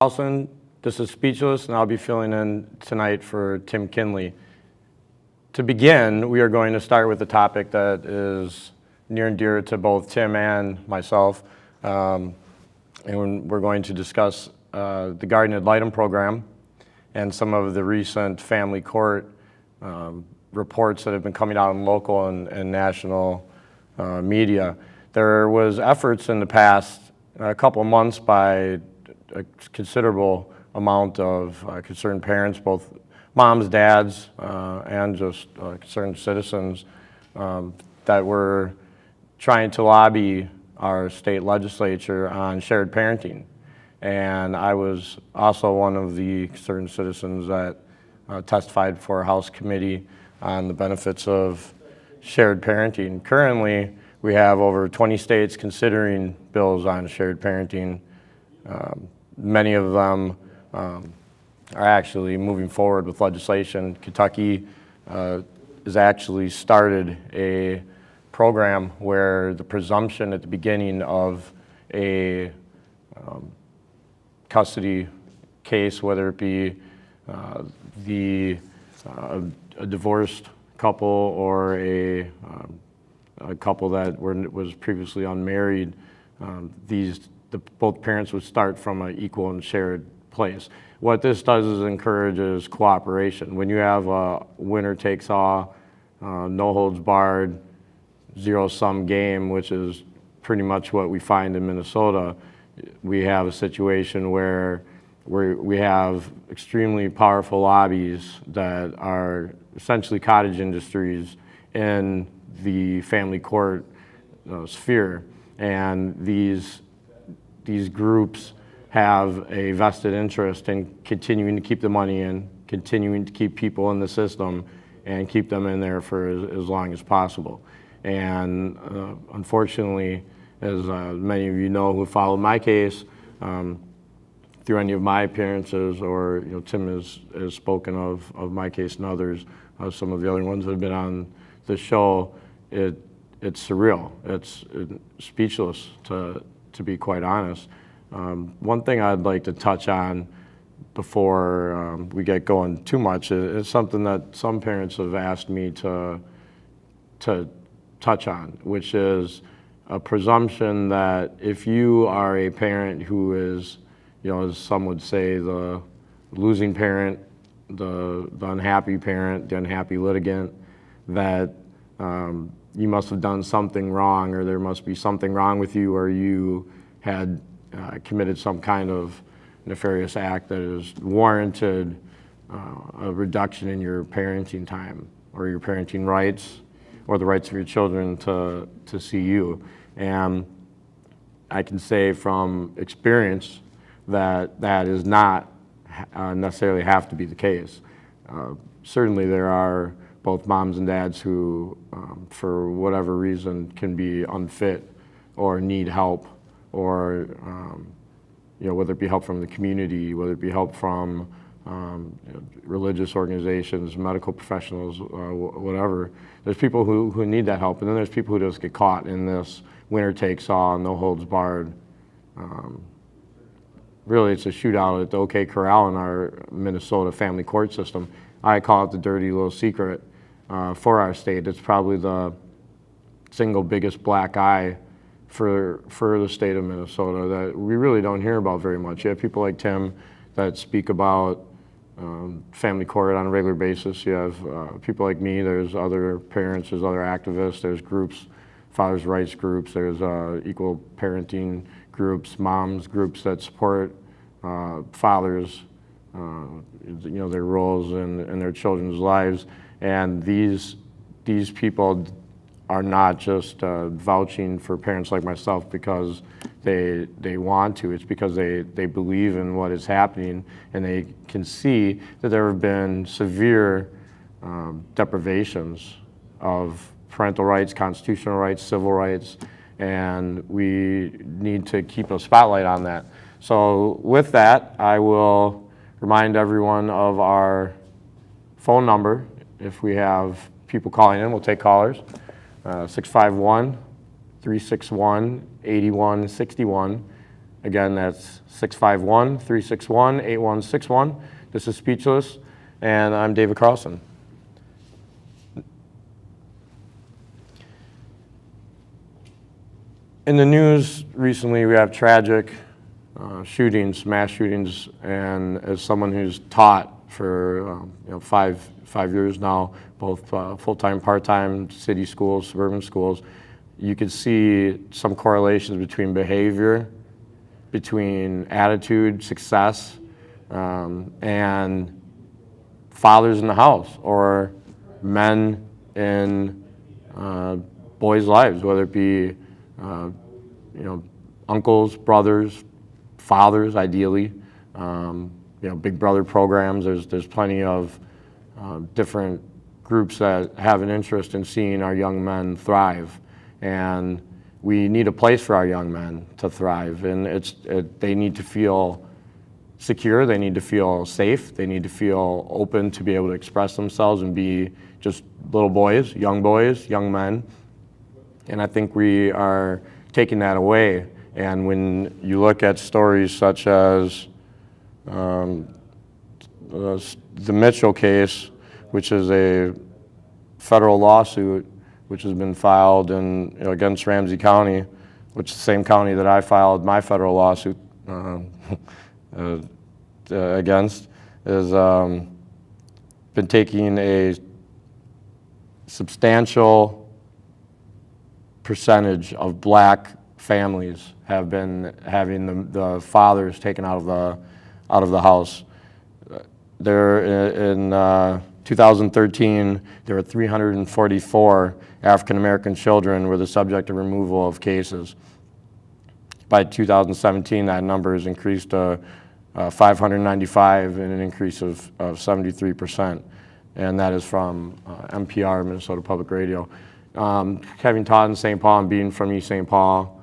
Carlson, this is Speechless, and I'll be filling in tonight for Tim Kinley. To begin, we are going to start with a topic that is near and dear to both Tim and myself, and we're going to discuss the guardian ad litem program and some of the recent family court reports that have been coming out in local and national media. There was efforts in the past couple of months by a considerable amount of concerned parents, both moms, dads, and just concerned citizens that were trying to lobby our state legislature on shared parenting. And I was also one of the concerned citizens that testified for a House committee on the benefits of shared parenting. Currently, we have over 20 states considering bills on shared parenting. Many of them are actually moving forward with legislation. Kentucky has actually started a program where the presumption at the beginning of a custody case, whether it be a divorced couple or a couple that was previously unmarried, both parents would start from an equal and shared place. What this does is encourages cooperation. When you have a winner takes all, no holds barred, zero-sum game, which is pretty much what we find in Minnesota, we have a situation where we have extremely powerful lobbies that are essentially cottage industries in the family court sphere, and these groups have a vested interest in continuing to keep the money in, continuing to keep people in the system, and keep them in there for as long as possible. And unfortunately, as many of you know who followed my case, through any of my appearances, or Tim has spoken of my case and others, some of the other ones that have been on the show, it's surreal. It's speechless, to be quite honest. One thing I'd like to touch on before we get going too much is something that some parents have asked me to touch on, which is a presumption that if you are a parent who is, as some would say, the losing parent, the unhappy parent, the unhappy litigant, that you must have done something wrong, or there must be something wrong with you, or you had committed some kind of nefarious act that has warranted a reduction in your parenting time or your parenting rights or the rights of your children to see you. And I can say from experience that that is not necessarily have to be the case. Certainly there are both moms and dads who, for whatever reason, can be unfit or need help, or whether it be help from the community, whether it be help from religious organizations, medical professionals, whatever. There's people who need that help, and then there's people who just get caught in this winner takes all, no holds barred. Really, it's a shootout at the OK Corral in our Minnesota family court system. I call it the dirty little secret for our state. It's probably the single biggest black eye for the state of Minnesota that we really don't hear about very much. You have people like Tim that speak about family court on a regular basis. You have people like me. There's other parents. There's other activists. There's groups, fathers' rights groups. There's equal parenting groups, moms groups that support fathers, their roles in their children's lives. And these people are not just vouching for parents like myself because they want to. It's because they believe in what is happening, and they can see that there have been severe deprivations of parental rights, constitutional rights, civil rights, and we need to keep a spotlight on that. So with that, I will remind everyone of our phone number. If we have people calling in, we'll take callers. 651-361-8161. Again, that's 651-361-8161. This is Speechless, and I'm David Carlson. In the news recently, we have tragic shootings, mass shootings, and as someone who's taught for 5 years now, both full-time, part-time, city schools, suburban schools, you could see some correlations between behavior, between attitude, success, and fathers in the house or men in boys' lives, whether it be uncles, brothers, fathers, ideally. Big brother programs. There's plenty of different groups that have an interest in seeing our young men thrive, and we need a place for our young men to thrive. And they need to feel secure. They need to feel safe. They need to feel open to be able to express themselves and be just little boys, young men. And I think we are taking that away. And when you look at stories such as the Mitchell case, which is a federal lawsuit which has been filed against Ramsey County, which is the same county that I filed my federal lawsuit against, has been taking a substantial percentage of black families have been having the fathers taken out of the house. There in 2013, there were 344 African American children were the subject of removal of cases. By 2017, that number has increased to 595, and an increase of 73%, and that is from NPR, Minnesota Public Radio. Having taught in St. Paul and being from East St. Paul,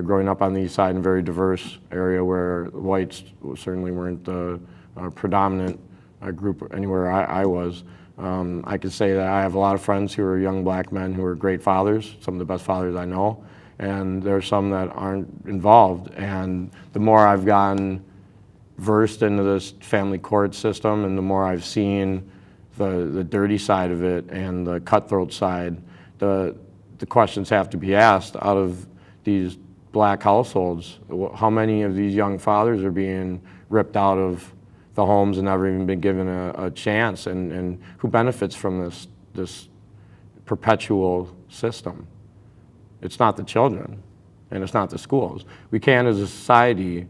growing up on the east side in a very diverse area where whites certainly weren't the predominant group anywhere I was, I could say that I have a lot of friends who are young black men who are great fathers, some of the best fathers I know, and there are some that aren't involved. And the more I've gotten versed into this family court system and the more I've seen the dirty side of it and the cutthroat side, the questions have to be asked out of these black households. How many of these young fathers are being ripped out of the homes and never even been given a chance, and who benefits from this perpetual system? It's not the children, and it's not the schools. We can't, as a society,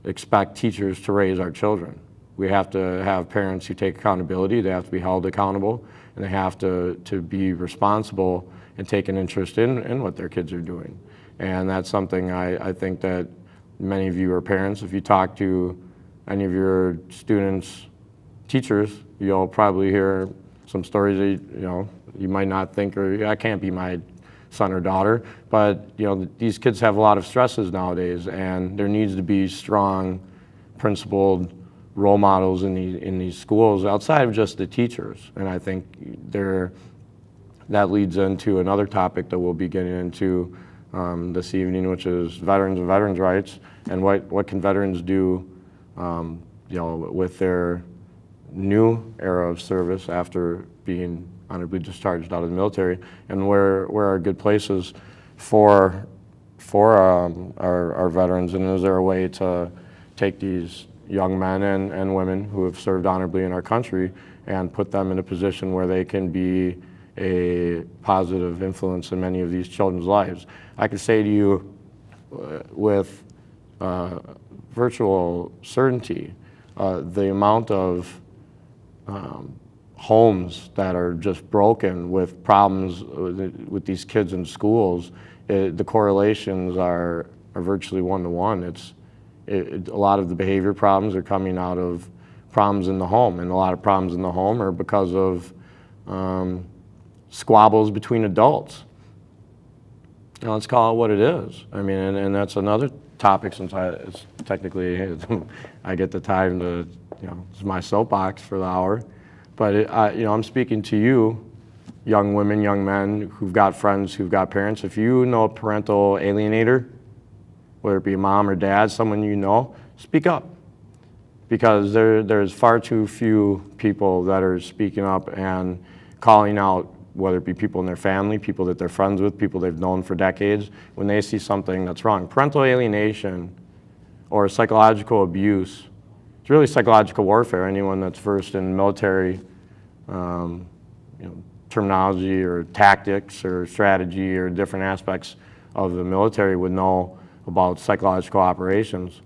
expect teachers to raise our children. We have to have parents who take accountability. They have to be held accountable, and they have to be responsible and take an interest in what their kids are doing. And that's something I think that many of you are parents. If you talk to any of your students' teachers, you'll probably hear some stories that you might not think, or that can't be my son or daughter. But these kids have a lot of stresses nowadays, and there needs to be strong, principled role models in these schools outside of just the teachers. And I think that leads into another topic that we'll be getting into this evening, which is veterans and veterans' rights, and what can veterans do with their new era of service after being honorably discharged out of the military, and where are good places for our veterans, and is there a way to take these young men and women who have served honorably in our country and put them in a position where they can be a positive influence in many of these children's lives. I could say to you with virtual certainty, the amount of homes that are just broken with problems with these kids in schools, the correlations are virtually one-to-one. A lot of the behavior problems are coming out of problems in the home, and a lot of problems in the home are because of squabbles between adults. Let's call it what it is. I mean, and that's another topic, since it's technically I get the time to, it's my soapbox for the hour. But I'm speaking to you, young women, young men who've got friends, who've got parents. If you know a parental alienator, whether it be mom or dad, someone you know, speak up. Because there's far too few people that are speaking up and calling out, whether it be people in their family, people that they're friends with, people they've known for decades, when they see something that's wrong. Parental alienation or psychological abuse, it's really psychological warfare. Anyone that's versed in military terminology or tactics or strategy or different aspects of the military would know about psychological operations.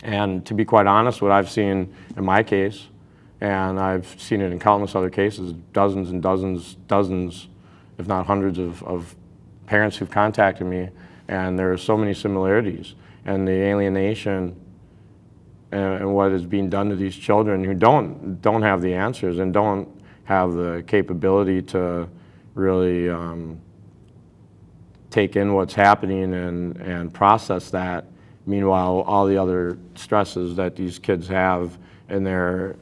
And to be quite honest, what I've seen in my case, and I've seen it in countless other cases, dozens and dozens, if not hundreds of parents who've contacted me, and there are so many similarities. And the alienation and what is being done to these children who don't have the answers and don't have the capability to really take in what's happening and process that. Meanwhile, all the other stresses that these kids have in their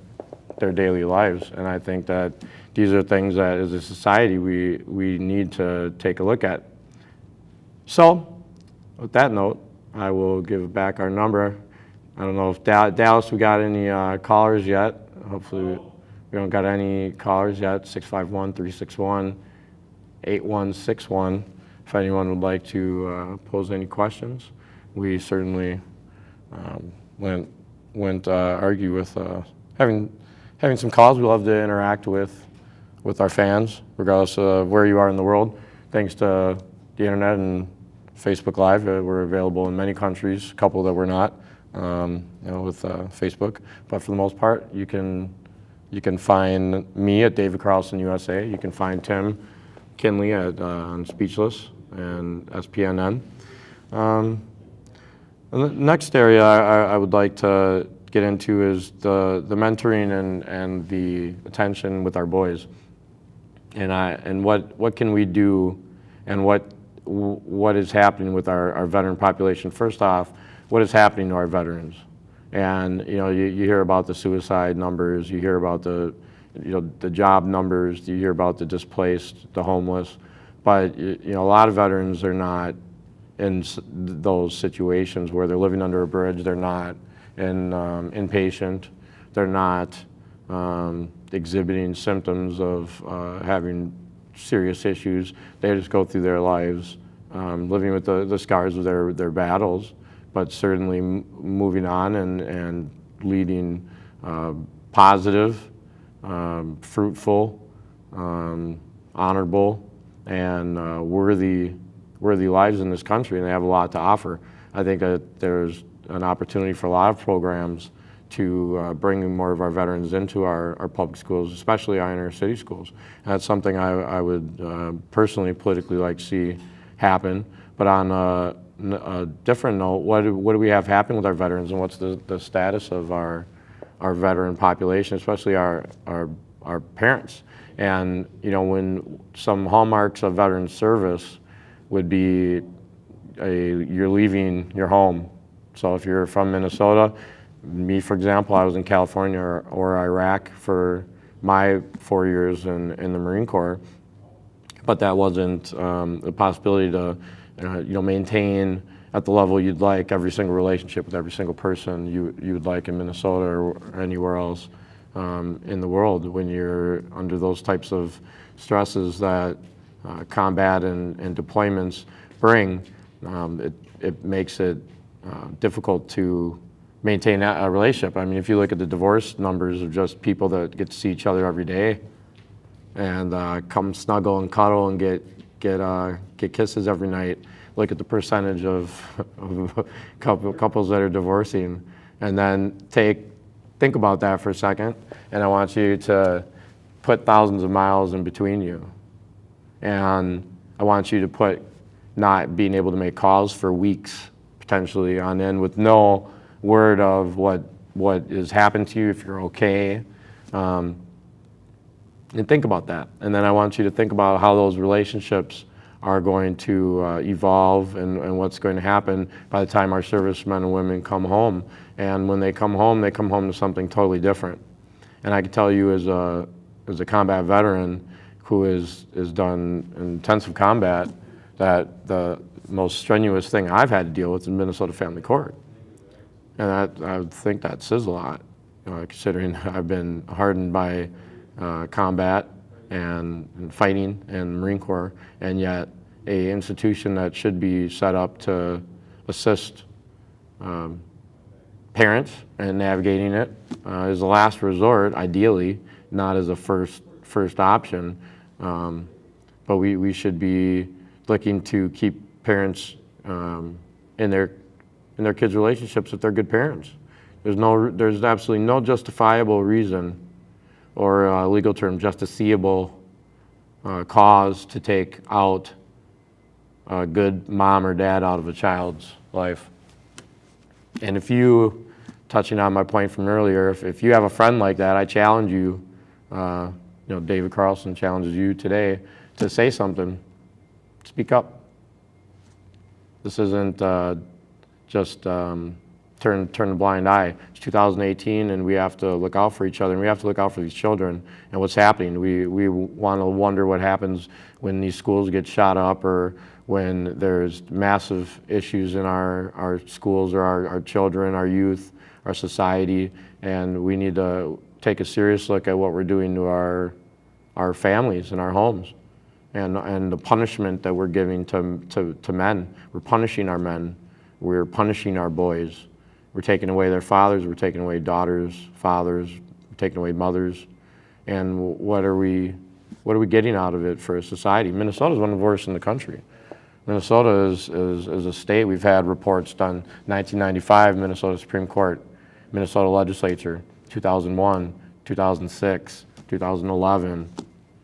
daily lives. And I think that these are things that as a society we need to take a look at. So with that note, I will give back our number. I don't know if Dallas, we got any callers yet. Hopefully we don't got any callers yet. 651-361-8161. If anyone would like to pose any questions. We certainly wouldn't argue with having some calls. We love to interact with our fans, regardless of where you are in the world. Thanks to the internet and Facebook Live, we're available in many countries. A couple that we're not, with Facebook. But for the most part, you can find me at David Carlson USA. You can find Tim Kinley on Speechless and SPNN. The next area I would like to get into is the mentoring and the attention with our boys, and what can we do, and what is happening with our veteran population. First off, what is happening to our veterans? And you hear about the suicide numbers, you hear about the job numbers, you hear about the displaced, the homeless, but a lot of veterans are not in those situations where they're living under a bridge. They're not inpatient. They're not exhibiting symptoms of having serious issues. They just go through their lives living with the scars of their battles, but certainly moving on and leading positive, fruitful, honorable, and worthy lives in this country, and they have a lot to offer. I think that there's an opportunity for a lot of programs to bring more of our veterans into our public schools, especially our inner city schools. And that's something I would personally politically like to see happen. But on a different note, what do we have happen with our veterans, and what's the status of our veteran population, especially our parents? And when some hallmarks of veteran service would be you're leaving your home. So if you're from Minnesota, me for example, I was in California or Iraq for my 4 years in the Marine Corps, but that wasn't the possibility to maintain at the level you'd like every single relationship with every single person you would like in Minnesota or anywhere else in the world when you're under those types of stresses that combat and deployments bring. It makes it difficult to maintain a relationship. I mean, if you look at the divorce numbers of just people that get to see each other every day and come snuggle and cuddle and get kisses every night, look at the percentage of couples that are divorcing, and then think about that for a second, and I want you to put thousands of miles in between you. And I want you to put not being able to make calls for weeks, potentially on end, with no word of what has happened to you, if you're okay. And think about that. And then I want you to think about how those relationships are going to evolve and what's going to happen by the time our servicemen and women come home. And when they come home to something totally different. And I can tell you as a combat veteran who has done intensive combat, that most strenuous thing I've had to deal with in Minnesota Family Court. And I would think that says a lot, considering I've been hardened by combat and fighting and Marine Corps, and yet a institution that should be set up to assist parents in navigating it as a last resort, ideally, not as a first option. But we should be looking to keep parents in their kids' relationships if they're good parents. There's absolutely no justifiable reason, or a legal term, justiciable cause to take out a good mom or dad out of a child's life. And if you, touching on my point from earlier, if you have a friend like that, I challenge you, David Carlson challenges you today to say something. Speak up. This isn't just turn a blind eye. It's 2018, and we have to look out for each other, and we have to look out for these children and what's happening. We want to wonder what happens when these schools get shot up, or when there's massive issues in our schools, or our children, our youth, our society, and we need to take a serious look at what we're doing to our families and our homes, and the punishment that we're giving to men. We're punishing our men. We're punishing our boys. We're taking away their fathers. We're taking away daughters, fathers. We're taking away mothers. And what are we getting out of it for a society? Minnesota is one of the worst in the country. Minnesota is a state. We've had reports done 1995, Minnesota Supreme Court, Minnesota Legislature, 2001, 2006, 2011.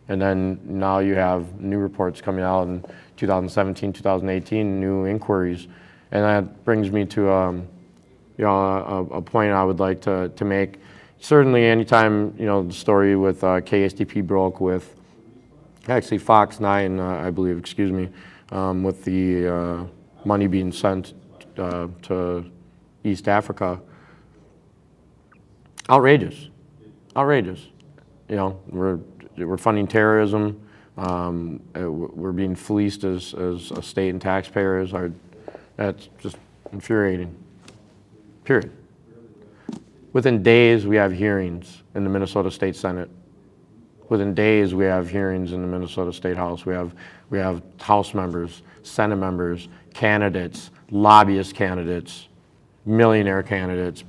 And then now you have new reports coming out in 2017, 2018, new inquiries. And that brings me to a point I would like to make. Certainly anytime, the story with KSTP broke with, actually Fox 9, I believe, with the money being sent to East Africa. Outrageous. We're funding terrorism. We're being fleeced as a state and taxpayers. That's just infuriating. Period. Within days, we have hearings in the Minnesota State Senate. Within days, we have hearings in the Minnesota State House. We have House members, Senate members, candidates, lobbyist candidates, millionaire candidates,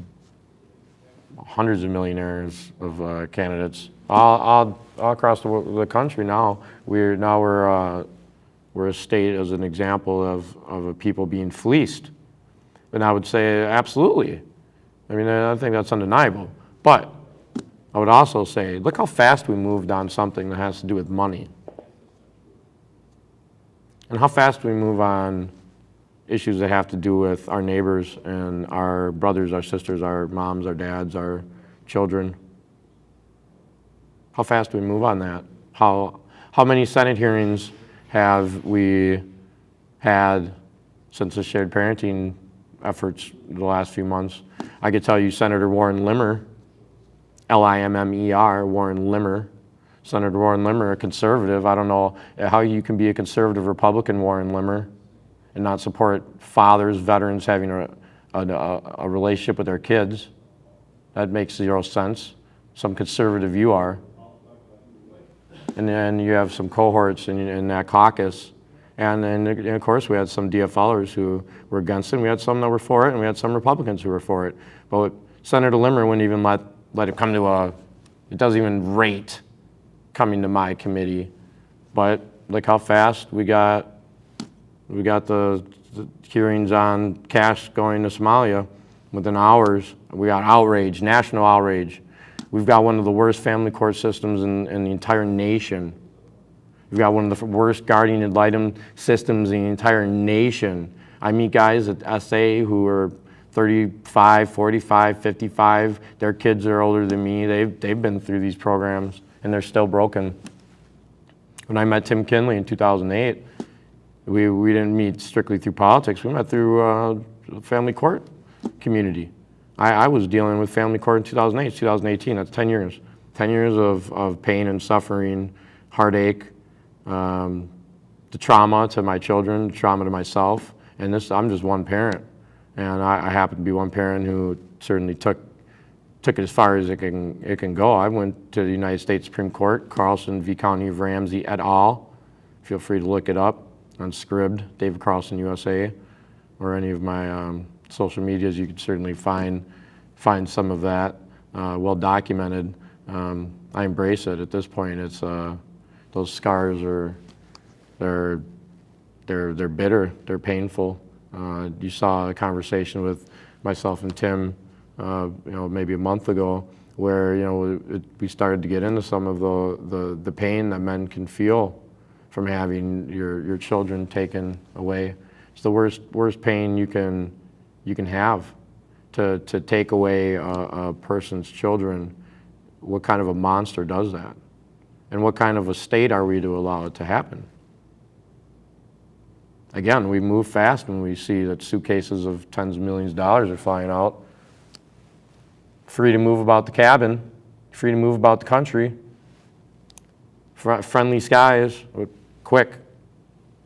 hundreds of millionaires of candidates all across the country. Now we're a state as an example of people being fleeced. And I would say absolutely. I mean, I think that's undeniable. But I would also say, look how fast we moved on something that has to do with money. And how fast we move on issues that have to do with our neighbors and our brothers, our sisters, our moms, our dads, our children. How fast do we move on that? How many Senate hearings have we had since the shared parenting efforts the last few months? I could tell you Senator Warren Limmer, Limmer, Warren Limmer, Senator Warren Limmer, a conservative. I don't know how you can be a conservative Republican, Warren Limmer, and not support fathers, veterans having a relationship with their kids. That makes zero sense. Some conservative you are. And then you have some cohorts in that caucus. And then, of course, we had some DFLers who were against it. We had some that were for it, and we had some Republicans who were for it. But Senator Limmer wouldn't even let it come to it doesn't even rate coming to my committee. But look how fast we got the hearings on cash going to Somalia within hours. We got outrage, national outrage. We've got one of the worst family court systems in the entire nation. We've got one of the worst guardian ad litem systems in the entire nation. I meet guys at SA who are 35, 45, 55. Their kids are older than me. They've been through these programs, and they're still broken. When I met Tim Kinley in 2008, we didn't meet strictly through politics. We met through the family court community. I was dealing with family court in 2008, 2018. That's 10 years. 10 years of pain and suffering, heartache, the trauma to my children, the trauma to myself, and I'm just one parent. And I happen to be one parent who certainly took it as far as it can go. I went to the United States Supreme Court, Carlson v. County of Ramsey et al. Feel free to look it up on Scribd, David Carlson USA, or any of my social medias. You could certainly find some of that well documented. I embrace it at this point. It's those scars they're bitter, they're painful. You saw a conversation with myself and Tim, maybe a month ago, where we started to get into some of the pain that men can feel from having your children taken away. It's the worst pain you can have, to take away a person's children. What kind of a monster does that? And what kind of a state are we to allow it to happen? Again, we move fast when we see that suitcases of tens of millions of dollars are flying out. Free to move about the cabin, free to move about the country. Friendly skies, quick.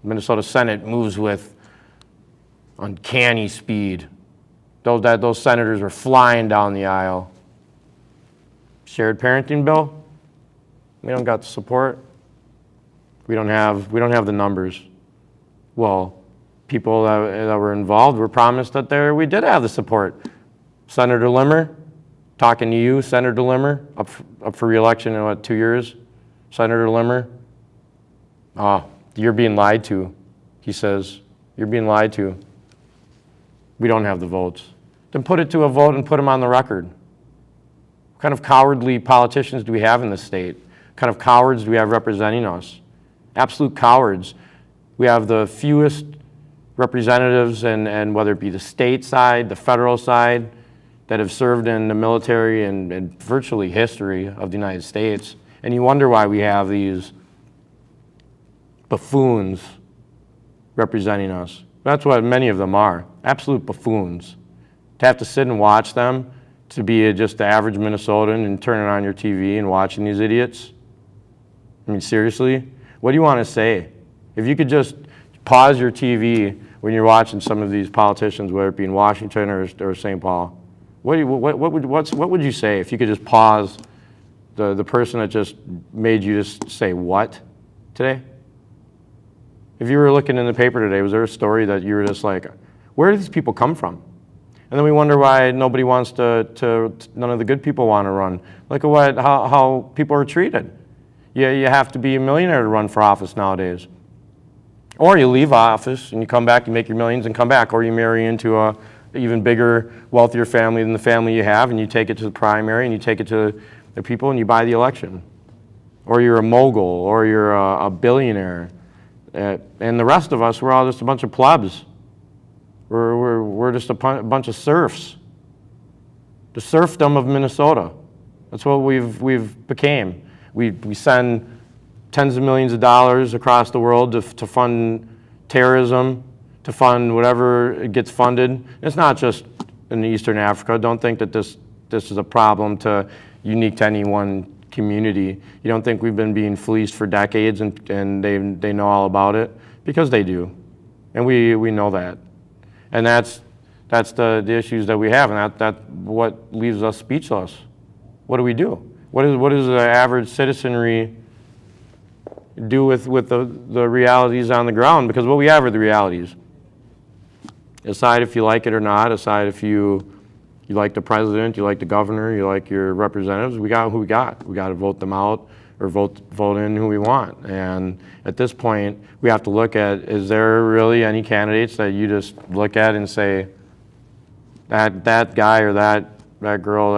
Minnesota Senate moves with uncanny speed. Those senators were flying down the aisle. Shared parenting bill, we don't got the support. We don't have the numbers. Well, people that were involved were promised that we did have the support. Senator Limmer, talking to you, Senator Limmer, up for re-election in 2 years? Senator Limmer, you're being lied to, he says. You're being lied to. We don't have the votes. Then put it to a vote and put them on the record. What kind of cowardly politicians do we have in this state? What kind of cowards do we have representing us? Absolute cowards. We have the fewest representatives, and whether it be the state side, the federal side, that have served in the military and virtually history of the United States. And you wonder why we have these buffoons representing us. That's what many of them are, absolute buffoons. To have to sit and watch them, to be just the average Minnesotan and turning on your TV and watching these idiots. I mean, seriously? What do you want to say? If you could just pause your TV when you're watching some of these politicians, whether it be in Washington or St. Paul, what would you say if you could just pause the person that just made you just say what today? If you were looking in the paper today, was there a story that you were just like, where do these people come from? And then we wonder why nobody wants none of the good people want to run. Look at how people are treated. You have to be a millionaire to run for office nowadays. Or you leave office and you come back, you make your millions and come back, or you marry into a even bigger, wealthier family than the family you have, and you take it to the primary and you take it to the people and you buy the election. Or you're a mogul, or you're a billionaire. And the rest of us, we're all just a bunch of plebs. We're just a bunch of serfs. The serfdom of Minnesota. That's what we've became. We send tens of millions of dollars across the world to fund terrorism, to fund whatever gets funded. It's not just in Eastern Africa. Don't think that this is a problem unique to any one community. You don't think we've been being fleeced for decades and they know all about it? Because they do. And we know that. And that's the issues that we have, and that's what leaves us speechless. What do we do? What does the average citizenry do with the realities on the ground? Because what we have are the realities. Decide if you like it or not. Decide if you like the president, you like the governor, you like your representatives. We got who we got. We got to vote them out or vote in who we want. And at this point, we have to look at, is there really any candidates that you just look at and say, that guy or that girl,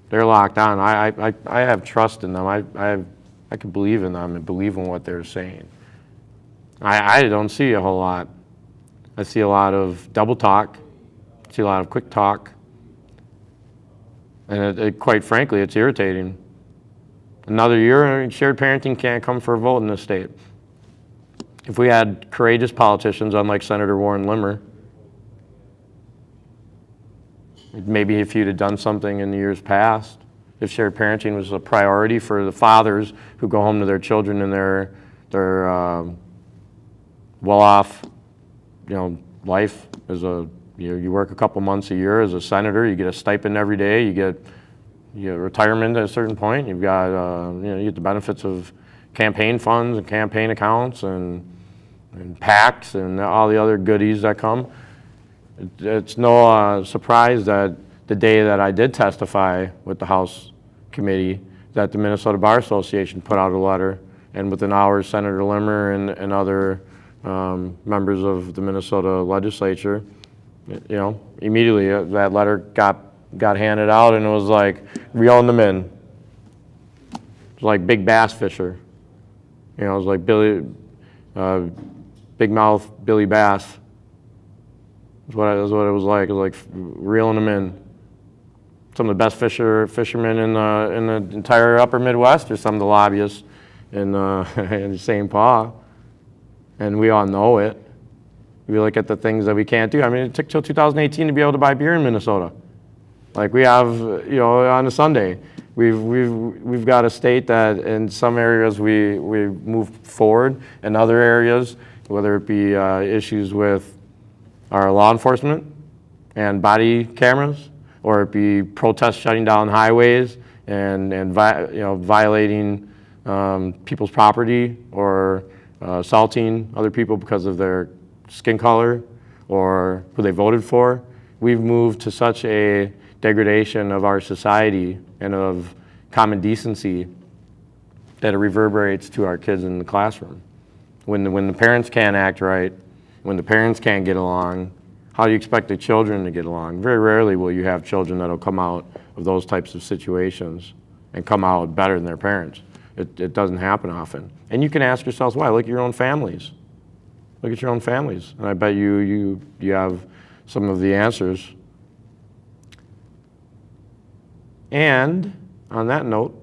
they're locked on. I have trust in them. I can believe in them and believe in what they're saying. I don't see a whole lot. I see a lot of double talk. I see a lot of quick talk. And quite frankly, it's irritating. Another year, shared parenting can't come for a vote in this state. If we had courageous politicians, unlike Senator Warren Limmer, maybe if you'd have done something in the years past, if shared parenting was a priority for the fathers who go home to their children in their their well-off, life as you work a couple months a year as a senator, you get a stipend every day, you get retirement at a certain point, you've got, you get the benefits of campaign funds and campaign accounts and PACs and all the other goodies that come. It's no surprise that the day that I did testify with the House committee, that the Minnesota Bar Association put out a letter, and within hours, Senator Limmer and other members of the Minnesota Legislature, immediately that letter got handed out, and it was like reeling them in. It was like big bass fisher. It was like big mouth Billy Bass. That's what it was like. It was like reeling them in. Some of the best fishermen in the entire upper Midwest are some of the lobbyists in St. Paul. And we all know it. We look at the things that we can't do. I mean, it took till 2018 to be able to buy beer in Minnesota. Like we have, on a Sunday. We've got a state that in some areas we move forward. In other areas, whether it be issues with our law enforcement and body cameras, or it be protests shutting down highways and violating people's property, or assaulting other people because of their skin color or who they voted for. We've moved to such a degradation of our society and of common decency that it reverberates to our kids in the classroom. When the parents can't act right, when the parents can't get along, how do you expect the children to get along? Very rarely will you have children that'll come out of those types of situations and come out better than their parents. It doesn't happen often. And you can ask yourselves why. Look at your own families. Look at your own families. And I bet you have some of the answers. And on that note,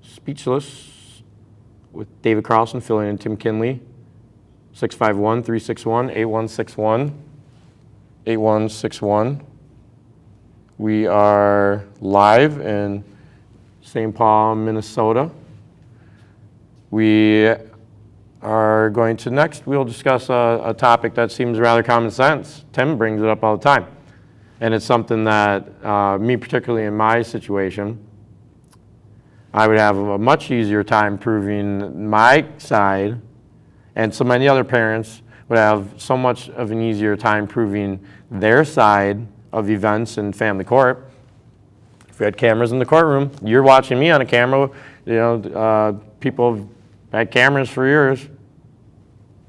Speechless with David Carlson filling in Tim Kinley, 651-361-8161. 8161. We are live in St. Paul, Minnesota. We are going to next, we'll discuss a topic that seems rather common sense. Tim brings it up all the time. And it's something that, me particularly in my situation, I would have a much easier time proving my side, and so many other parents would have so much of an easier time proving their side of events in family court. If we had cameras in the courtroom, you're watching me on a camera, people have had cameras for years.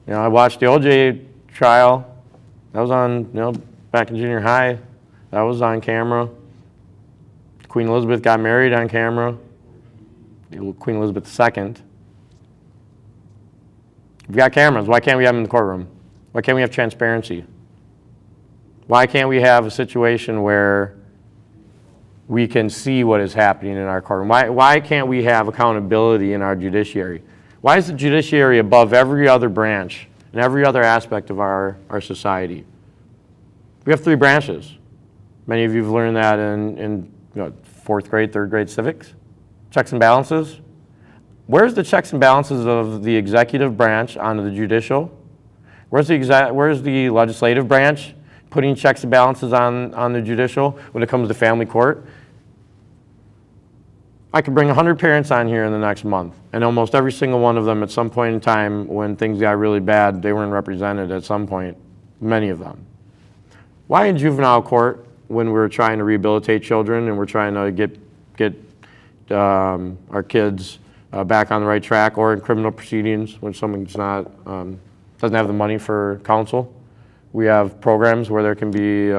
I watched the OJ trial. That was on, back in junior high. That was on camera. Queen Elizabeth got married on camera. Queen Elizabeth II. We've got cameras. Why can't we have them in the courtroom? Why can't we have transparency? Why can't we have a situation where we can see what is happening in our courtroom? Why can't we have accountability in our judiciary? Why is the judiciary above every other branch and every other aspect of our society? We have 3 branches. Many of you have learned that in 4th grade, 3rd grade civics. Checks and balances. Where's the checks and balances of the executive branch onto the judicial? Where's the legislative branch putting checks and balances on the judicial when it comes to family court? I could bring 100 parents on here in the next month, and almost every single one of them at some point in time when things got really bad, they weren't represented at some point, many of them. Why in juvenile court, when we're trying to rehabilitate children and we're trying to get our kids back on the right track, or in criminal proceedings when someone's not doesn't have the money for counsel, we have programs where there can be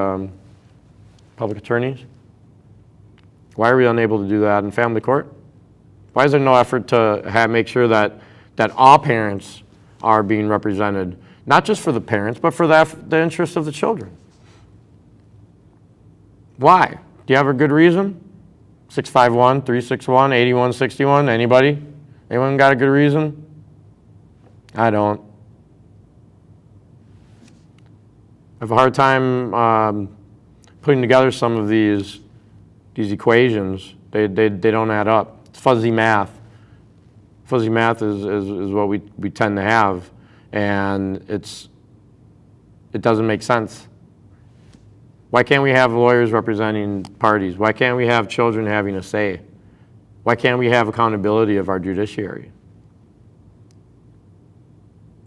public attorneys? Why are we unable to do that in family court? Why is there no effort to make sure that all parents are being represented, not just for the parents, but for the interests of the children? Why? Do you have a good reason? 651-361-8161. Anybody? Anyone got a good reason? I don't. I have a hard time putting together some of these equations. They don't add up. It's fuzzy math. Fuzzy math is what we tend to have, and it doesn't make sense. Why can't we have lawyers representing parties? Why can't we have children having a say? Why can't we have accountability of our judiciary?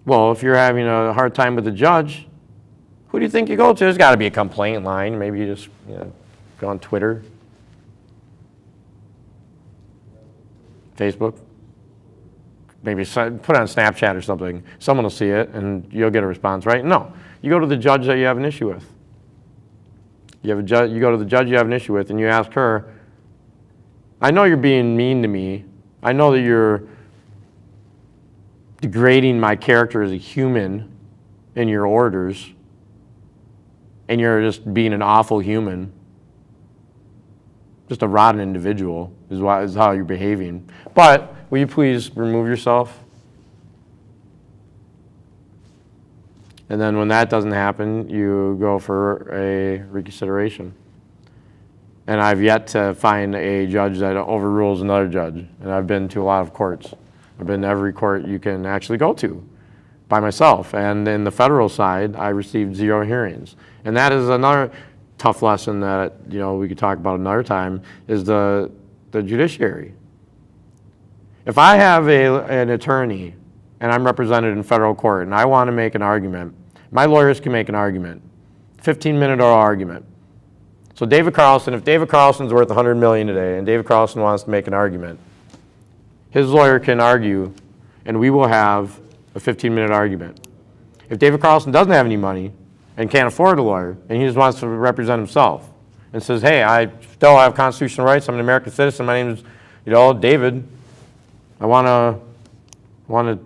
Well, if you're having a hard time with the judge, who do you think you go to? There's got to be a complaint line. Maybe you just go on Twitter, Facebook. Maybe put it on Snapchat or something. Someone will see it, and you'll get a response, right? No. You go to the judge that you have an issue with. You go to the judge you have an issue with, and you ask her, I know you're being mean to me. I know that you're degrading my character as a human in your orders, and you're just being an awful human, just a rotten individual is how you're behaving. But will you please remove yourself? And then when that doesn't happen, you go for a reconsideration. And I've yet to find a judge that overrules another judge. And I've been to a lot of courts. I've been to every court you can actually go to by myself. And in the federal side, I received 0 hearings. And that is another tough lesson that we could talk about another time, is the judiciary. If I have an attorney and I'm represented in federal court and I want to make an argument, my lawyers can make an argument, 15-minute oral argument. So David Carlson, if David Carlson's worth $100 million today and David Carlson wants to make an argument, his lawyer can argue and we will have a 15-minute argument. If David Carlson doesn't have any money and can't afford a lawyer and he just wants to represent himself and says, hey, I still have constitutional rights, I'm an American citizen, my name is David, I want to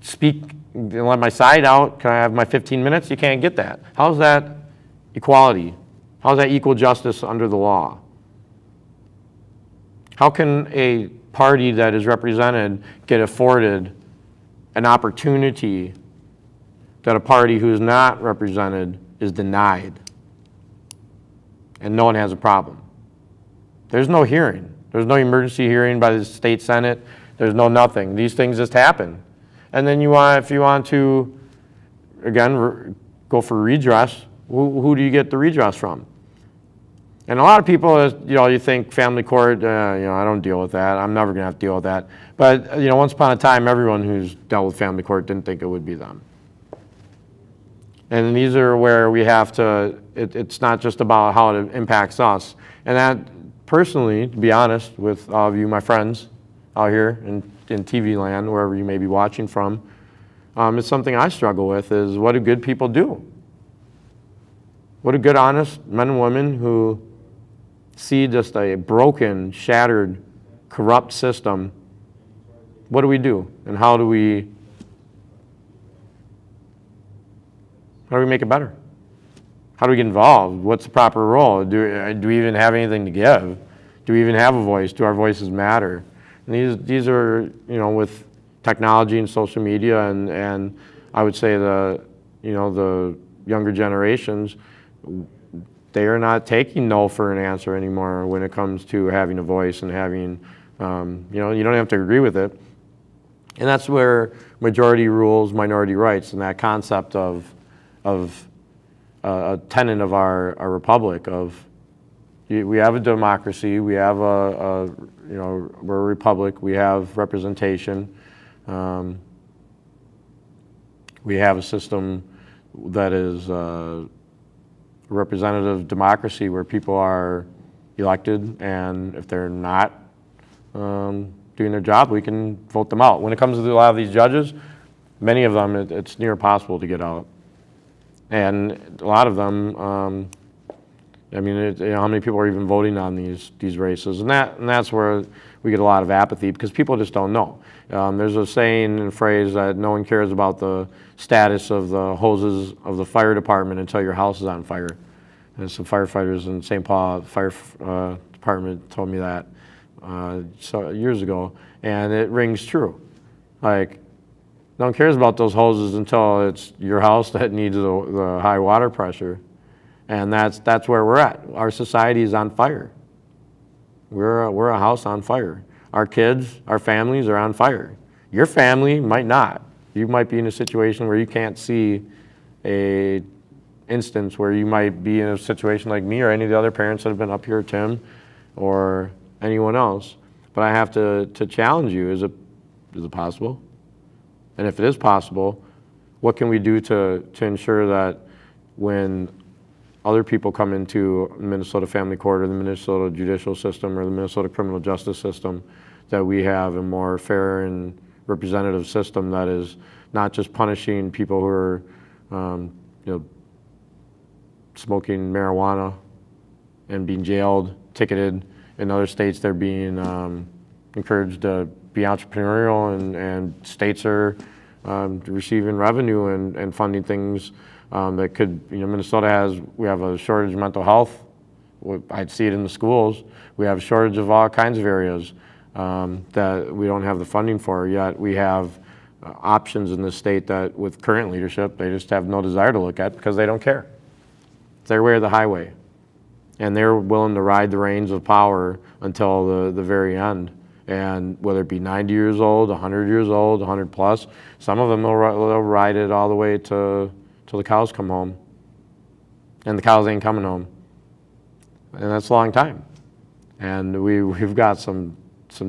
speak and let my side out, can I have my 15 minutes? You can't get that. How's that equality? How's that equal justice under the law? How can a party that is represented get afforded an opportunity that a party who is not represented is denied? And no one has a problem. There's no hearing. There's no emergency hearing by the state Senate. There's no nothing. These things just happen. And then if you want to, again, go for redress, who do you get the redress from? And a lot of people, you think family court, I don't deal with that. I'm never going to have to deal with that. But, once upon a time, everyone who's dealt with family court didn't think it would be them. And these are where we have to, it's not just about how it impacts us. And that, personally, to be honest with all of you, my friends out here in TV land, wherever you may be watching from, it's something I struggle with, is what do good people do? What do good, honest men and women who see just a broken, shattered, corrupt system, what do we do? And how do we make it better? How do we get involved? What's the proper role? Do we even have anything to give? Do we even have a voice? Do our voices matter? And these are, with technology and social media, and I would say the younger generations, they are not taking no for an answer anymore when it comes to having a voice and having, you don't have to agree with it. And that's where majority rules, minority rights, and that concept of a tenet of our republic of, we have a democracy, we have we're a republic, we have representation, we have a system that is representative democracy where people are elected, and if they're not doing their job, we can vote them out. When it comes to a lot of these judges, many of them, it's near impossible to get out. And a lot of them, how many people are even voting on these races? And that's where we get a lot of apathy, because people just don't know. There's a saying and phrase that no one cares about the status of the hoses of the fire department until your house is on fire. And some firefighters in St. Paul Fire Department told me that years ago, and it rings true. Like, no one cares about those hoses until it's your house that needs the high water pressure. And that's where we're at. Our society is on fire. We're a house on fire. Our kids, our families are on fire. Your family might not. You might be in a situation where you can't see a instance where you might be in a situation like me or any of the other parents that have been up here, Tim, or anyone else. But I have to challenge you. Is it possible? And if it is possible, what can we do to ensure that when other people come into the Minnesota Family Court or the Minnesota judicial system or the Minnesota criminal justice system, that we have a more fair and representative system that is not just punishing people who are, smoking marijuana and being jailed, ticketed. In other states, they're being encouraged to be entrepreneurial, and states are receiving revenue and funding things that could, Minnesota we have a shortage of mental health. I'd see it in the schools. We have a shortage of all kinds of areas that we don't have the funding for, yet we have options in the state that with current leadership, they just have no desire to look at because they don't care. It's their way or the highway. And they're willing to ride the reins of power until the very end. And whether it be 90 years old, 100 years old, 100 plus, some of them they'll ride it all the way till the cows come home. And the cows ain't coming home. And that's a long time. And we've got some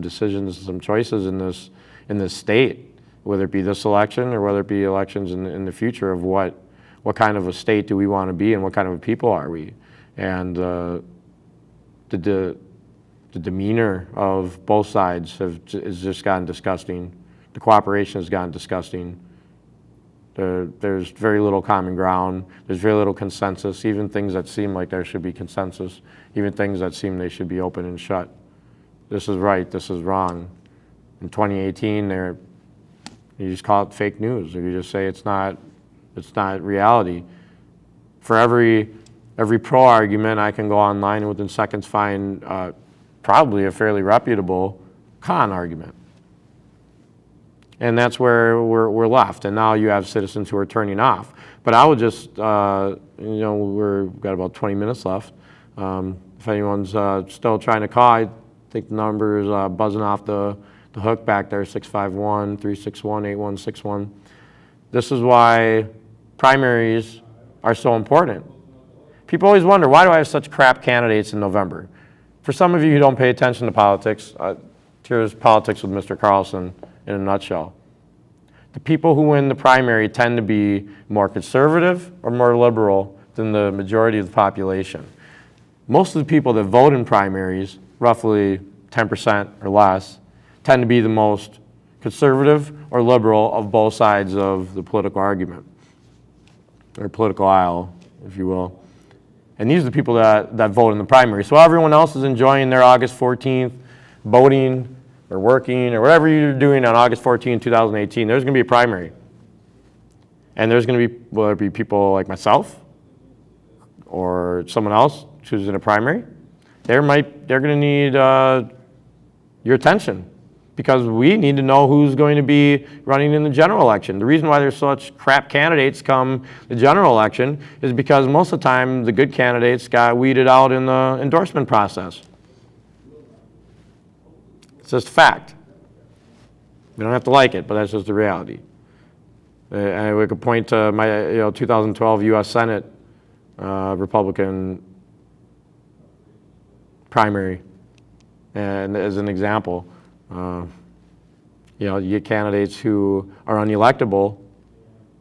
decisions, some choices in this state, whether it be this election or whether it be elections in the future, of what kind of a state do we want to be and what kind of a people are we. And the demeanor of both sides has just gotten disgusting. The cooperation has gotten disgusting. There's very little common ground. There's very little consensus, even things that seem like there should be consensus, even things that seem they should be open and shut. This is right, this is wrong. In 2018, you just call it fake news, or you just say it's not reality. For every pro argument, I can go online and within seconds find probably a fairly reputable con argument. And that's where we're left. And now you have citizens who are turning off. But I would just, we've got about 20 minutes left. If anyone's still trying to call, I think the number is buzzing off the hook back there, 651-361-8161. This is why primaries are so important. People always wonder, why do I have such crap candidates in November? For some of you who don't pay attention to politics, here's politics with Mr. Carlson in a nutshell. The people who win the primary tend to be more conservative or more liberal than the majority of the population. Most of the people that vote in primaries, roughly 10% or less, tend to be the most conservative or liberal of both sides of the political argument, or political aisle, if you will. And these are the people that vote in the primary. So everyone else is enjoying their August 14th voting or working or whatever you're doing on August 14, 2018. There's going to be a primary. And there's going to be, whether it be people like myself or someone else who's in a primary, they're going to need your attention, because we need to know who's going to be running in the general election. The reason why there's such crap candidates come the general election is because most of the time the good candidates got weeded out in the endorsement process. It's just a fact. We don't have to like it, but that's just the reality. And we could point to my 2012 U.S. Senate Republican primary, and as an example. You get candidates who are unelectable,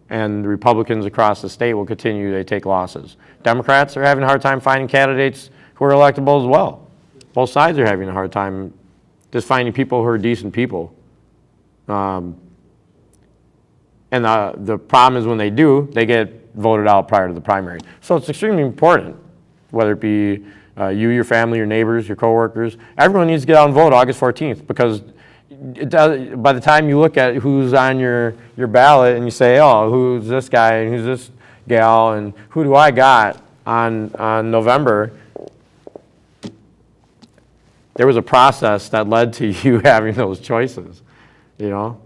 and the Republicans across the state will continue to take losses. Democrats are having a hard time finding candidates who are electable as well. Both sides are having a hard time just finding people who are decent people. And the problem is when they do, they get voted out prior to the primary. So it's extremely important, whether it be you, your family, your neighbors, your coworkers. Everyone needs to get out and vote August 14th, because by the time you look at who's on your ballot and you say, oh, who's this guy and who's this gal and who do I got on November, there was a process that led to you having those choices. You got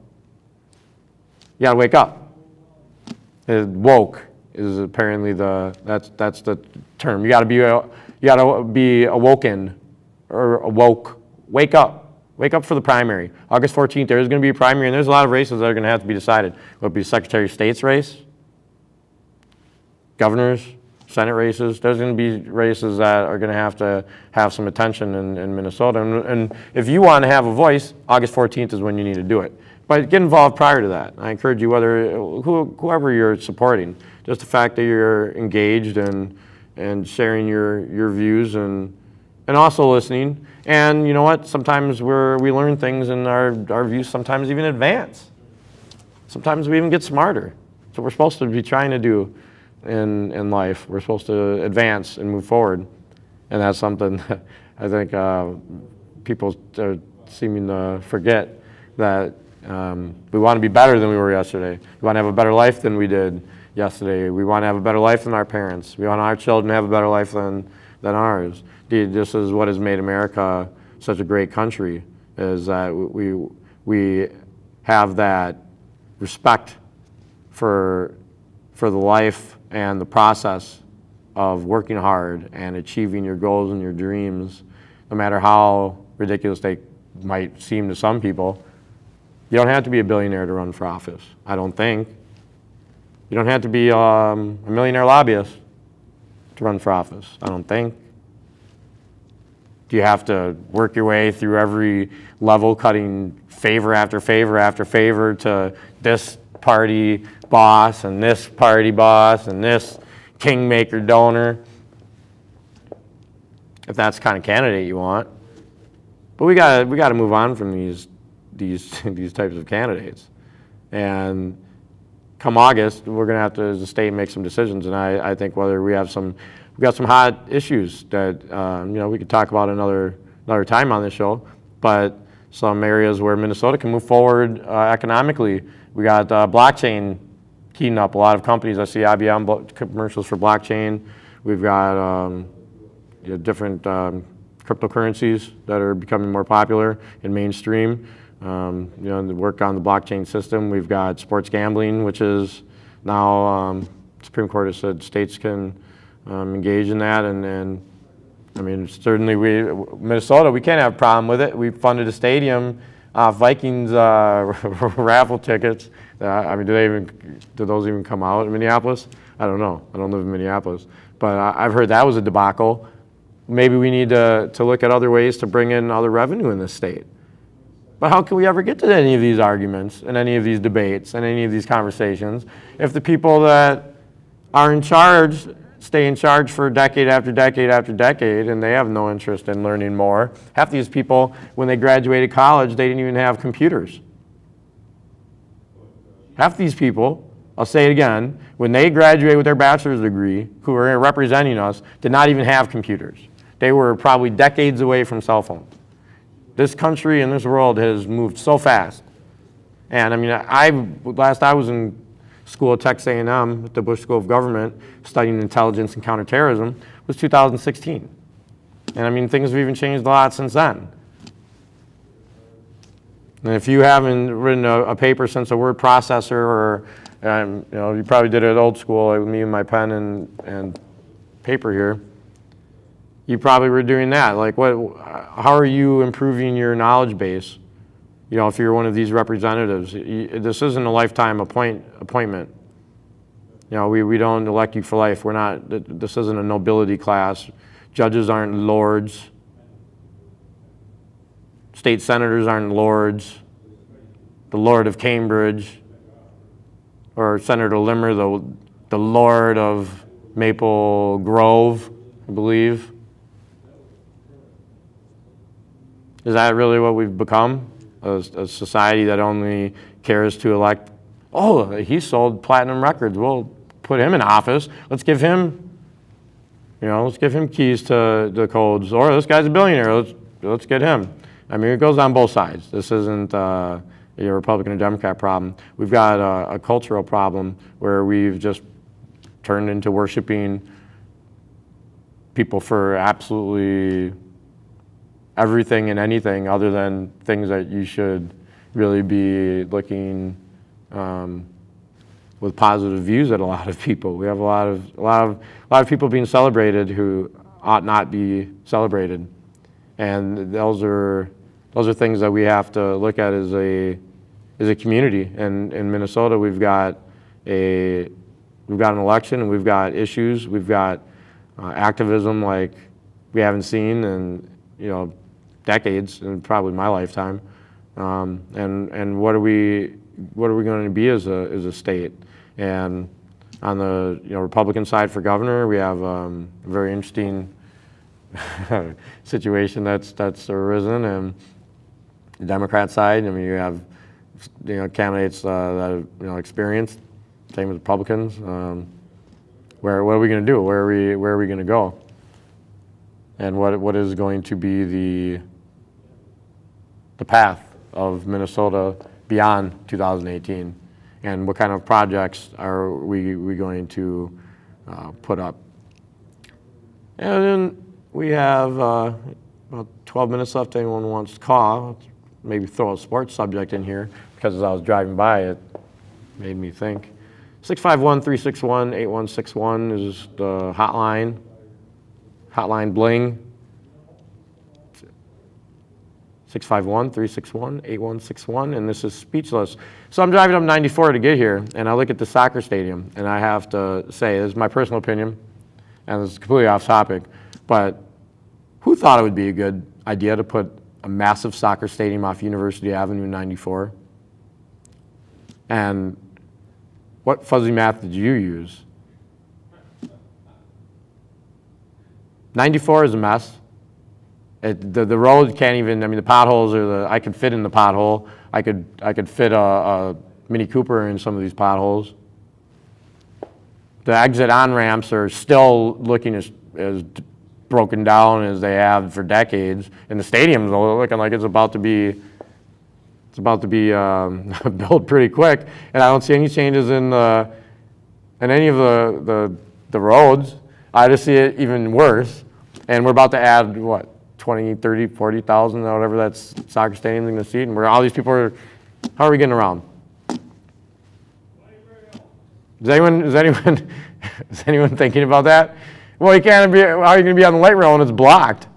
to wake up. Woke is apparently that's the term. You got to be awoken or awoke. Wake up. Wake up for the primary. August 14th, there's going to be a primary, and there's a lot of races that are going to have to be decided. Will it be Secretary of State's race? Governors? Senate races? There's going to be races that are going to have some attention in Minnesota. And if you want to have a voice, August 14th is when you need to do it. But get involved prior to that. I encourage you, whoever you're supporting, just the fact that you're engaged and sharing your views and also listening. And you know what? Sometimes we learn things and our views sometimes even advance. Sometimes we even get smarter. So we're supposed to be trying to do in life. We're supposed to advance and move forward. And that's something that I think people are seeming to forget, that we want to be better than we were yesterday. We want to have a better life than we did yesterday. We want to have a better life than our parents. We want our children to have a better life than ours. This is what has made America such a great country, is that we have that respect for the life and the process of working hard and achieving your goals and your dreams, no matter how ridiculous they might seem to some people. You don't have to be a billionaire to run for office, I don't think. You don't have to be a millionaire lobbyist to run for office, I don't think. Do you have to work your way through every level, cutting favor after favor after favor to this party boss and this party boss and this kingmaker donor, if that's the kind of candidate you want? But we got to move on from these types of candidates. And come August, we're going to have to, as a state, make some decisions. And I think whether we got some hot issues that we could talk about another time on this show, but some areas where Minnesota can move forward economically. We got blockchain heating up. A lot of companies, I see IBM commercials for blockchain. We've got different cryptocurrencies that are becoming more popular and mainstream. The work on the blockchain system. We've got sports gambling, which is now Supreme Court has said states can engage in that, and I mean, certainly Minnesota, we can't have a problem with it. We funded a stadium, Vikings raffle tickets. I mean, do those even come out in Minneapolis? I don't know. I don't live in Minneapolis, but I've heard that was a debacle. Maybe we need to look at other ways to bring in other revenue in this state. But how can we ever get to any of these arguments and any of these debates and any of these conversations if the people that are in charge stay in charge for decade after decade after decade, and they have no interest in learning more? Half these people, when they graduated college, they didn't even have computers. Half these people, I'll say it again, when they graduated with their bachelor's degree, who are representing us, did not even have computers. They were probably decades away from cell phones. This country and this world has moved so fast. And I mean, last I was in school at Texas A&M at the Bush School of Government studying intelligence and counterterrorism was 2016. And I mean, things have even changed a lot since then. And if you haven't written a paper since a word processor, or you probably did it at old school, like me and my pen and paper here, you probably were doing that. Like, how are you improving your knowledge base? If you're one of these representatives, this isn't a lifetime appointment. We don't elect you for life. We're not. This isn't a nobility class. Judges aren't lords. State senators aren't lords. The Lord of Cambridge, or Senator Limmer, the Lord of Maple Grove, I believe. Is that really what we've become? A society that only cares to elect, he sold platinum records, we'll put him in office. Let's give him keys to the codes. Or this guy's a billionaire, let's get him. I mean, it goes on both sides. This isn't a Republican or Democrat problem. We've got a cultural problem where we've just turned into worshiping people for absolutely everything and anything other than things that you should really be looking with positive views at a lot of people. We have a lot of people being celebrated who ought not be celebrated, and those are those are things that we have to look at as a community. And in Minnesota, we've got an election, and we've got issues, we've got activism like we haven't seen in decades, and probably my lifetime. And what are we going to be as a state? And on the Republican side for governor, we have a very interesting situation that's arisen, and the Democrat side, I mean, you have candidates that are experienced. Same with Republicans. What are we going to do? Where are we going to go? And what is going to be the path of Minnesota beyond 2018? And what kind of projects are we going to put up? And then we have about 12 minutes left. Anyone wants to call? Maybe throw a sports subject in here, because as I was driving by, it made me think. 651-361-8161 is the hotline. Hotline bling. 651-361-8161, and this is Speechless. So I'm driving up 94 to get here, and I look at the soccer stadium, and I have to say, this is my personal opinion, and this is completely off topic, but who thought it would be a good idea to put a massive soccer stadium off University Avenue 94? And what fuzzy math did you use? 94 is a mess. The road can't even, I mean, the potholes are I could fit in the pothole. I could fit a Mini Cooper in some of these potholes. The exit on-ramps are still looking as broken down as they have for decades. And the stadium's looking like it's about to be built pretty quick. And I don't see any changes in any of the roads. I just see it even worse. And we're about to add, what, 20, 30, 40,000, or whatever that soccer stadium's going to seat, and where all these people are, how are we getting around? Is anyone thinking about that? Well, how are you going to be on the light rail when it's blocked?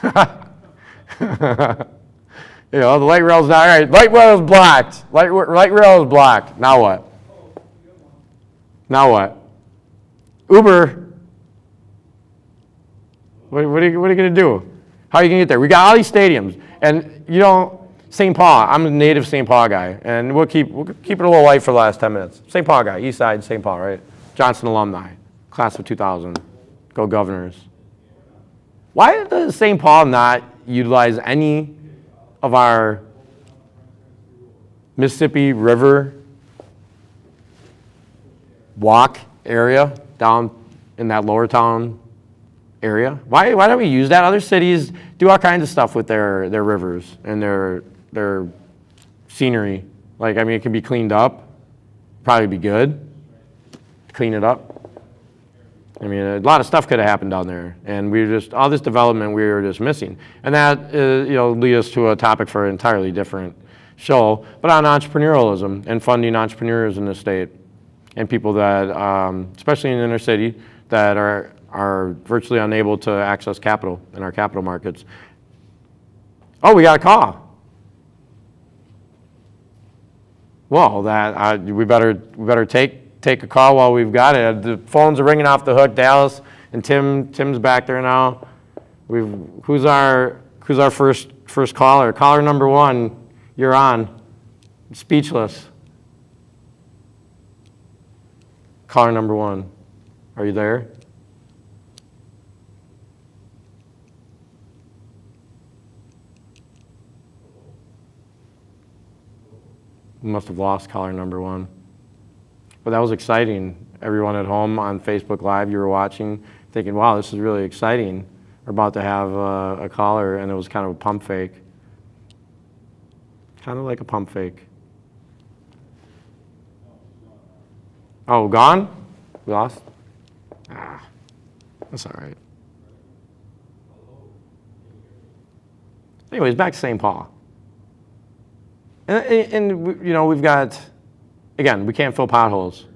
The light rail's not, all right, light rail is blocked. Light rail is blocked. Now what? Now what? Uber. What are you going to do? How are you going to get there? We got all these stadiums, and St. Paul. I'm a native St. Paul guy, and we'll keep it a little light for the last 10 minutes. St. Paul guy, East Side, St. Paul, right? Johnson alumni, class of 2000. Go Governors. Why does St. Paul not utilize any of our Mississippi River walk area down in that lower town area? Why don't we use that? Other cities do all kinds of stuff with their rivers and their scenery. Like, I mean, it can be cleaned up. Probably be good. Clean it up. I mean, a lot of stuff could have happened down there, and all this development we were just missing. And that lead us to a topic for an entirely different show, but on entrepreneurialism and funding entrepreneurs in the state, and people that, especially in the inner city, that are virtually unable to access capital in our capital markets. Oh, we got a call. Well, we better take a call while we've got it. The phones are ringing off the hook. Dallas and Tim's back there now. Who's our first caller? Caller number 1, you're on. Speechless. Caller number 1, are you there? We must have lost caller number 1. But that was exciting. Everyone at home on Facebook Live, you were watching, thinking, wow, this is really exciting. We're about to have a caller, and it was kind of a pump fake. Kind of like a pump fake. Oh, gone? We lost? That's all right. Anyways, back to St. Paul. And we've got, again, we can't fill potholes.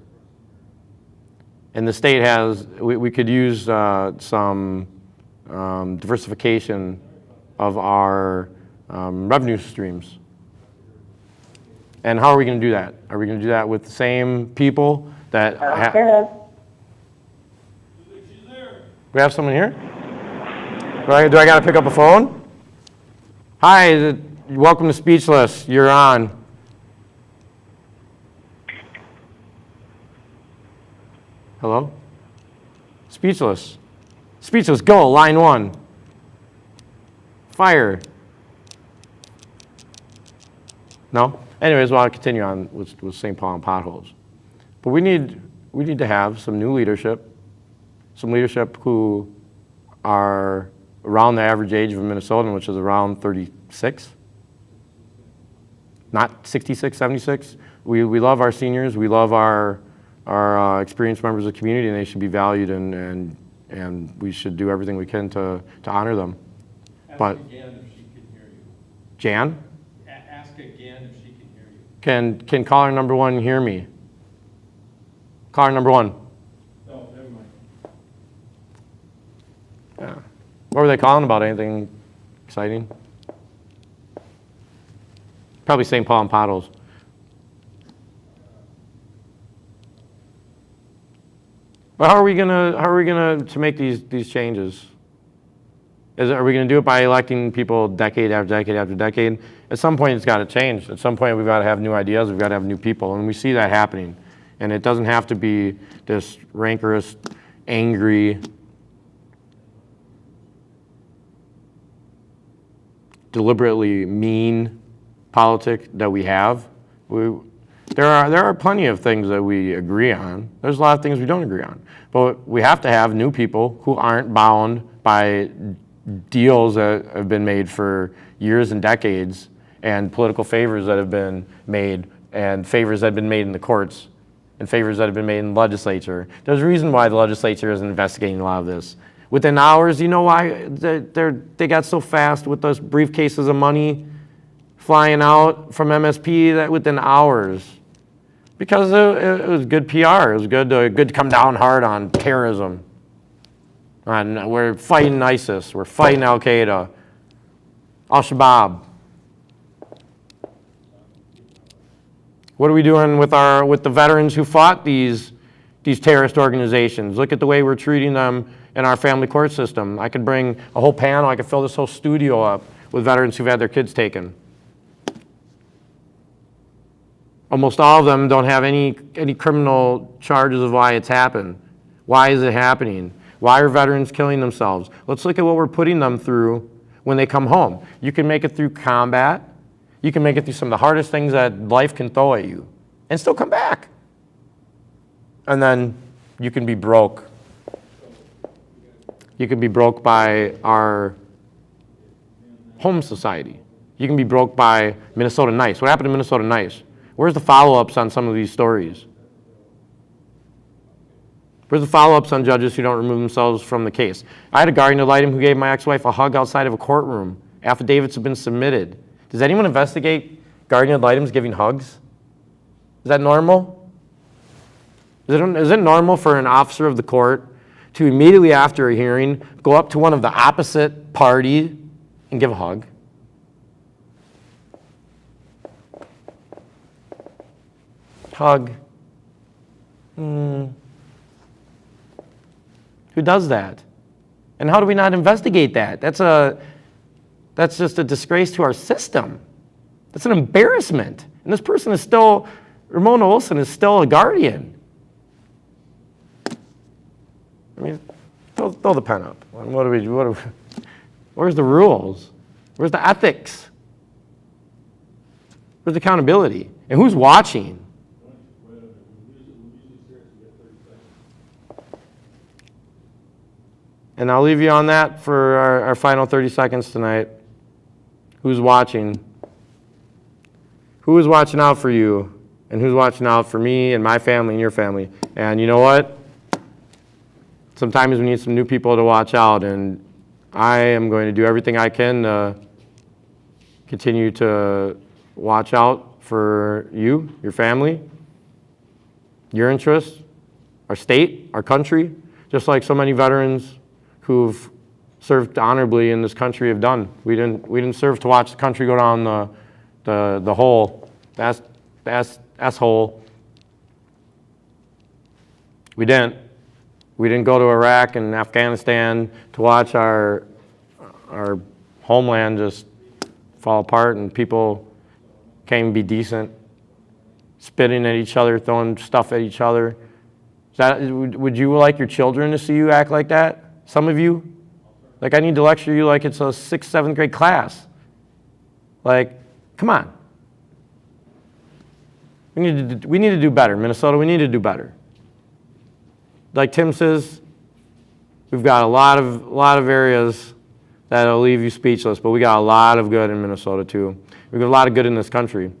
And the state we could use some diversification of our revenue streams. And how are we going to do that? Are we going to do that with the same people that we have someone here? Do I got to pick up a phone? Hi, welcome to Speechless. You're on. Hello? Speechless. Speechless, go, line 1. Fire. No? Anyways, well, I'll continue on with St. Paul and potholes. But we need to have some new leadership, some leadership who are around the average age of a Minnesotan, which is around 36. Not 66, 76. We love our seniors. We love our experienced members of the community, and they should be valued, and we should do everything we can to honor them. Ask again if she can hear you. Jan? Ask again if she can hear you. Can caller number 1 hear me? Caller number 1. No, never mind. Yeah. What were they calling about? Anything exciting? Probably St. Paul and potholes. But how are we gonna to make these changes? Are we gonna do it by electing people decade after decade after decade? At some point, it's got to change. At some point, we've got to have new ideas. We've got to have new people, and we see that happening. And it doesn't have to be this rancorous, angry, deliberately mean politic that we have. There are plenty of things that we agree on. There's a lot of things we don't agree on. But we have to have new people who aren't bound by deals that have been made for years and decades, and political favors that have been made, and favors that have been made in the courts, and favors that have been made in the legislature. There's a reason why the legislature is investigating a lot of this. Within hours, you know why they got so fast with those briefcases of money flying out from MSP that within hours? Because it was good PR. It was good to come down hard on terrorism. And we're fighting ISIS. We're fighting Al Qaeda, Al-Shabaab. What are we doing with the veterans who fought these terrorist organizations? Look at the way we're treating them in our family court system. I could bring a whole panel. I could fill this whole studio up with veterans who've had their kids taken. Almost all of them don't have any criminal charges of why it's happened. Why is it happening? Why are veterans killing themselves? Let's look at what we're putting them through when they come home. You can make it through combat. You can make it through some of the hardest things that life can throw at you and still come back. And then you can be broke. You can be broke by our home society. You can be broke by Minnesota Nice. What happened to Minnesota Nice? Where's the follow-ups on some of these stories? Where's the follow-ups on judges who don't remove themselves from the case? I had a guardian ad litem who gave my ex-wife a hug outside of a courtroom. Affidavits have been submitted. Does anyone investigate guardian ad litems giving hugs? Is that normal? Is it normal for an officer of the court to immediately after a hearing go up to one of the opposite party and give a hug? Hug. Who does that? And how do we not investigate that? That's just a disgrace to our system. That's an embarrassment. And this person is still, Ramona Olson is still a guardian. I mean, throw the pen up. Where's the rules? Where's the ethics? Where's accountability? And who's watching? And I'll leave you on that for our final 30 seconds tonight. Who's watching? Who is watching out for you? And who's watching out for me and my family and your family? And you know what? Sometimes we need some new people to watch out, and I am going to do everything I can to continue to watch out for you, your family, your interests, our state, our country, just like so many veterans who've served honorably in this country have done. We didn't serve to watch the country go down the hole, the S-hole. We didn't. We didn't go to Iraq and Afghanistan to watch our homeland just fall apart and people can't even be decent, spitting at each other, throwing stuff at each other. Would you like your children to see you act like that? Some of you? Like, I need to lecture you like it's a 6th, 7th grade class. Like, come on. We need to do better. Minnesota, we need to do better. Like Tim says, we've got a lot of areas that'll leave you speechless, but we got a lot of good in Minnesota too. We've got a lot of good in this country.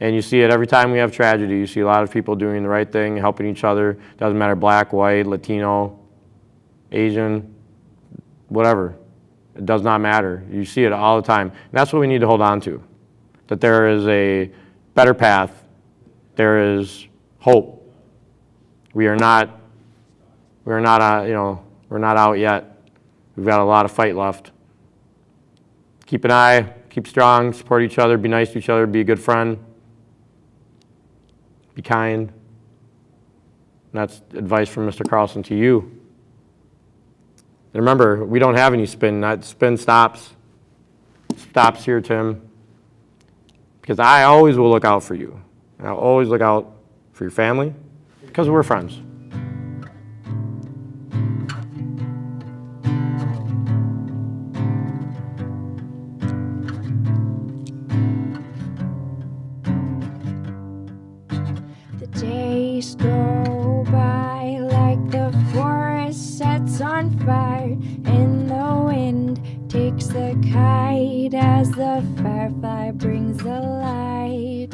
And you see it every time we have tragedy. You see a lot of people doing the right thing, helping each other. Doesn't matter black, white, Latino, Asian, whatever. It does not matter. You see it all the time. And that's what we need to hold on to. That there is a better path. There is hope. We're not out yet. We've got a lot of fight left. Keep an eye, keep strong, support each other, be nice to each other, be a good friend, be kind. And that's advice from Mr. Carlson to you. And remember, we don't have any spin. That spin stops. Stops here, Tim. Because I always will look out for you. And I'll always look out for your family. Because we're friends. The days go by like the forest sets on fire, and the wind takes the kite as the firefly brings the light.